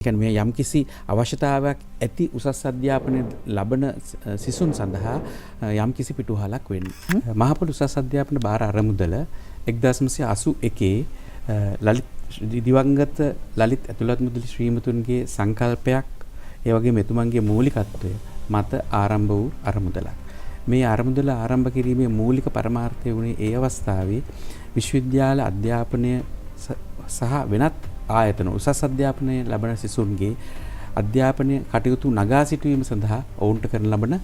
කියන්නේ මේ යම්කිසි අවශ්‍යතාවයක් ඇති උසස් අධ්‍යාපනය ලබන සිසුන් සඳහා යම්කිසි පිටුහලක් වෙන්නේ. මහපොළ උසස් අධ්‍යාපන භාර අරමුදල 1981 ලලිත් දිවංගත ලලිත් ඇතුළත් මුදලි ශ්‍රීමතුන්ගේ සංකල්පයක් ඒ වගේම එතුමන්ගේ මූලිකත්වය මත ආරම්භ වූ අරමුදලක්. මේ අරමුදල ආරම්භ කිරීමේ මූලික පරමාර්ථය වුණේ ඒ අවස්ථාවේ විශ්වවිද්‍යාල අධ්‍යාපනය සහ වෙනත් ආයතන උසස් අධ්‍යාපනය ලබන සිසුන්ගේ අධ්‍යාපනය කටයුතු නගා සිටුවීම සඳහා ඔවුන්ට කරන ලබන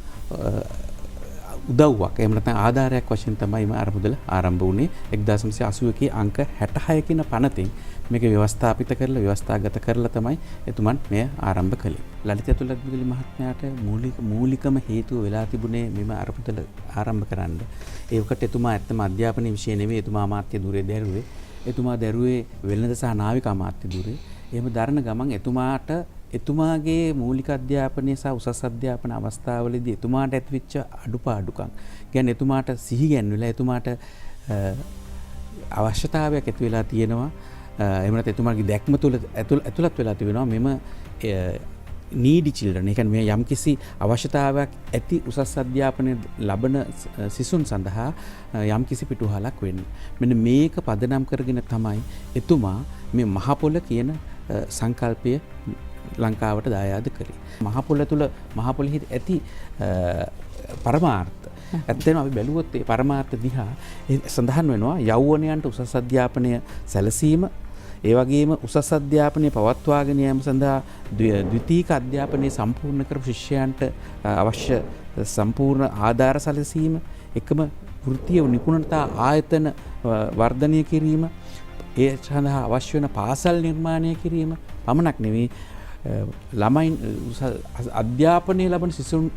උදව්වක් එහෙම නැත්නම් ආධාරයක් වශයෙන් තමයි මේ අරමුදල ආරම්භ වුණේ 1981 අංක 66 කින පනතින් මේක ව්‍යවස්ථාපිත කරලා ව්‍යවස්ථාගත කරලා තමයි එතුමන් මෙය ආරම්භ කළේ. ලලිත ඇතුළත් මුදලි මහත්මයාට මූලිකම හේතුව වෙලා තිබුණේ මෙම අරමුදල ආරම්භ කරන්න. ඒකට එතුමා ඇත්තම අධ්‍යාපනයේ විෂය නෙවෙයි එතුමා අමාත්‍ය ධුරේ දැරුවේ. එතුමා දැරුවේ වෙළඳ සහ නාවික අමාත්‍ය ධුරේ. එහෙම දරන ගමන් එතුමාට එතුමාගේ මූලික අධ්‍යාපනය සහ උසස් අධ්‍යාපන අවස්ථාවලදී එතුමාට ඇතිවෙච්ච අඩුපාඩුකම් කියන්නේ එතුමාට සිහි ගැන්විලා එතුමාට අවශ්‍යතාවයක් ඇති වෙලා තියෙනවා. එහෙම නැත්නම් එතුමාගේ දැක්ම තුළ ඇතුළත් වෙලා තිබෙනවා මෙම needy children. ඒ කියන්නේ මේ යම්කිසි අවශ්‍යතාවයක් ඇති උසස් අධ්‍යාපනය ලබන සිසුන් සඳහා යම්කිසි පිටුහලක් වෙන්නේ. මෙන්න මේක පදනම් කරගෙන තමයි එතුමා මේ මහපොළ කියන සංකල්පය ලංකාවට දායාද කළේ. මහපොළ තුළ මහපොළෙහි ඇති පරමාර්ථ ඇත්තටම අපි බැලුවොත් ඒ පරමාර්ථ දිහා සඳහන් වෙනවා යෞවනයන්ට උසස් අධ්‍යාපනය සැලසීම ඒ වගේම උසස් අධ්‍යාපනය පවත්වාගෙන යාම සඳහා ද්විතීක අධ්‍යාපනය සම්පූර්ණ කරපු ශිෂ්‍යයන්ට අවශ්‍ය සම්පූර්ණ ආධාර සැලසීම එකම වෘත්තීය නිපුණතා ආයතන වර්ධනය කිරීම ඒ සඳහා අවශ්‍ය වෙන පාසල් නිර්මාණය කිරීම පමණක් නෙවෙයි ළමයින් අධ්‍යාපනය ලබන සිසුන්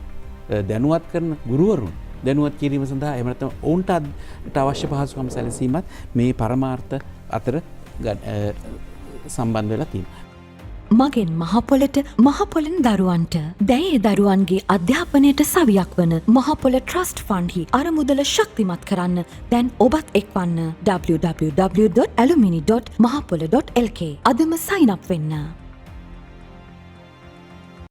දැනුවත් කරන ගුරුවරුන් දැනුවත් කිරීම සඳහා එහෙම නැත්නම් ඔවුන්ට අවශ්‍ය පහසුකම් සැලසීමත් මේ පරමාර්ථ අතර සම්බන්ධ වෙලා තියෙනවා. මගෙන් මහපොළට මහපොළෙන් දරුවන්ට දැයේ දරුවන්ගේ අධ්‍යාපනයට සවියක් වන මහපොළ ට්‍රස්ට් ෆන්ඩ්හි අරමුදල ශක්තිමත් කරන්න දැන් ඔබත් එක්වන්න www.alumini.mahapole.lk අදම සයින් අප් වෙන්න.